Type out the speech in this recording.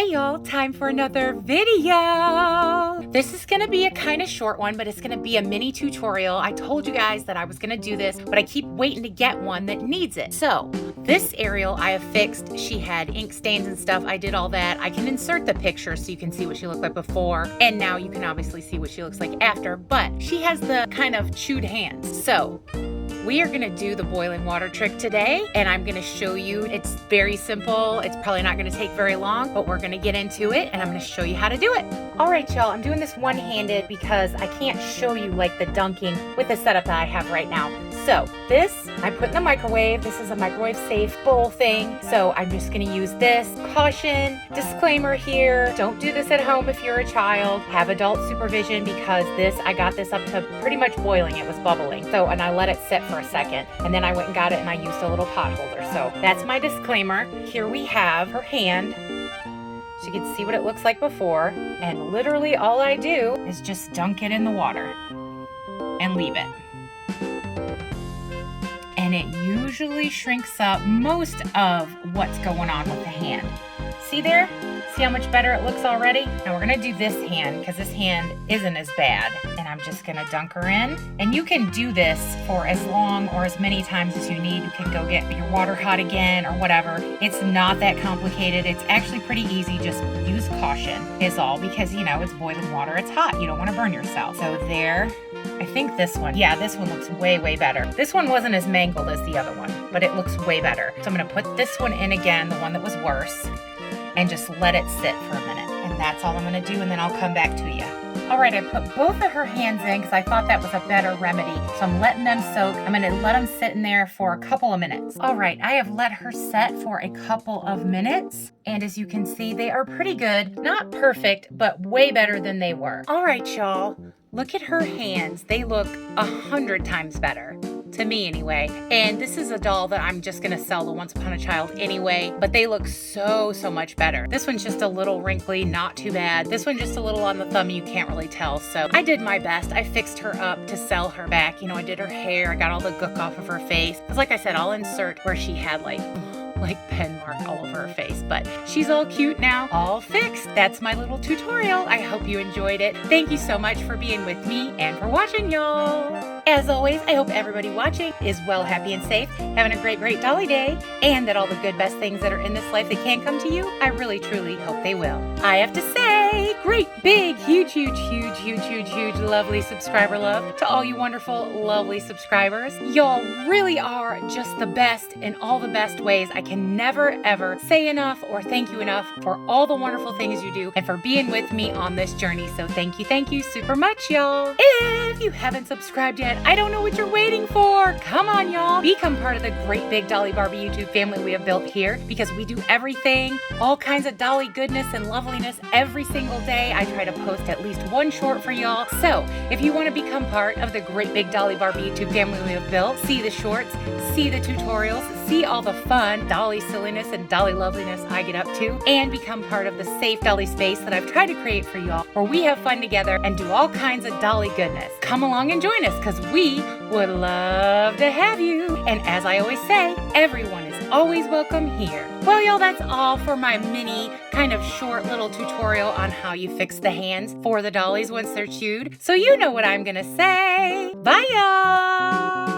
Hey y'all, time for another video. This is gonna be a kind of short one, but it's gonna be a mini tutorial. I told you guys that I was gonna do this, but I keep waiting to get one that needs it. So this Ariel I have fixed. She had ink stains and stuff. I did all that. I can insert the picture so you can see what she looked like before, and now you can obviously see what she looks like after, but she has the kind of chewed hands. So we are gonna do the boiling water trick today, and I'm gonna show you. It's very simple. It's probably not gonna take very long, but we're gonna get into it, and I'm gonna show you how to do it. All right, y'all, I'm doing this one-handed because I can't show you like the dunking with the setup that I have right now. So this, I put in the microwave. This is a microwave safe bowl thing. So I'm just gonna use this. Caution, disclaimer here, don't do this at home if you're a child. Have adult supervision because I got this up to pretty much boiling. It was bubbling. So, and I let it sit for a second. And then I went and got it and I used a little pot holder. So that's my disclaimer. Here we have her hand. So you can see what it looks like before. And literally all I do is just dunk it in the water and leave it. And it usually shrinks up most of what's going on with the hand. See there? See how much better it looks already? Now we're gonna do this hand because this hand isn't as bad. And I'm just gonna dunk her in. And you can do this for as long or as many times as you need. You can go get your water hot again or whatever. It's not that complicated. It's actually pretty easy. Just use caution is all because, you know, it's boiling water. It's hot. You don't wanna burn yourself. So there. I think this one, yeah, this one looks way, way better. This one wasn't as mangled as the other one, but it looks way better. So I'm gonna put this one in again, the one that was worse, and just let it sit for a minute. And that's all I'm gonna do, and then I'll come back to you. All right, I put both of her hands in because I thought that was a better remedy. So I'm letting them soak. I'm gonna let them sit in there for a couple of minutes. All right, I have let her set for a couple of minutes. And as you can see, they are pretty good. Not perfect, but way better than they were. All right, y'all. Look at her hands. They look 100 times better. To me anyway. And this is a doll that I'm just gonna sell to Once Upon a Child anyway, but they look so much better. This one's just a little wrinkly, not too bad. This one just a little on the thumb, you can't really tell. So I did my best. I fixed her up to sell her back. You know, I did her hair, I got all the gook off of her face. Cause like I said, I'll insert where she had like pen mark all over her face, but she's all cute now, all fixed. That's my little tutorial. I hope you enjoyed it. Thank you so much for being with me and for watching, y'all. As always, I hope everybody watching is well, happy, and safe, having a great Dolly Day, and that all the good, best things that are in this life that can come to you, I really, truly hope they will. I have to say, great, big, huge, lovely subscriber love to all you wonderful, lovely subscribers. Y'all really are just the best in all the best ways. I can never, ever say enough or thank you enough for all the wonderful things you do and for being with me on this journey. So thank you super much, y'all. If you haven't subscribed yet, I don't know what you're waiting for. Come on, y'all. Become part of the great big Dolly Barbie YouTube family we have built here because we do everything, all kinds of Dolly goodness and loveliness every single day. I try to post at least one short for y'all. So if you want to become part of the great big Dolly Barbie YouTube family we have built, see the shorts, see the tutorials, see all the fun Dolly silliness and Dolly loveliness I get up to, and become part of the safe Dolly space that I've tried to create for y'all where we have fun together and do all kinds of Dolly goodness. Come along and join us because we would love to have you. And as I always say, everyone is always welcome here. Well, y'all, that's all for my mini kind of short little tutorial on how you fix the hands for the dollies once they're chewed. So you know what I'm gonna say. Bye, y'all.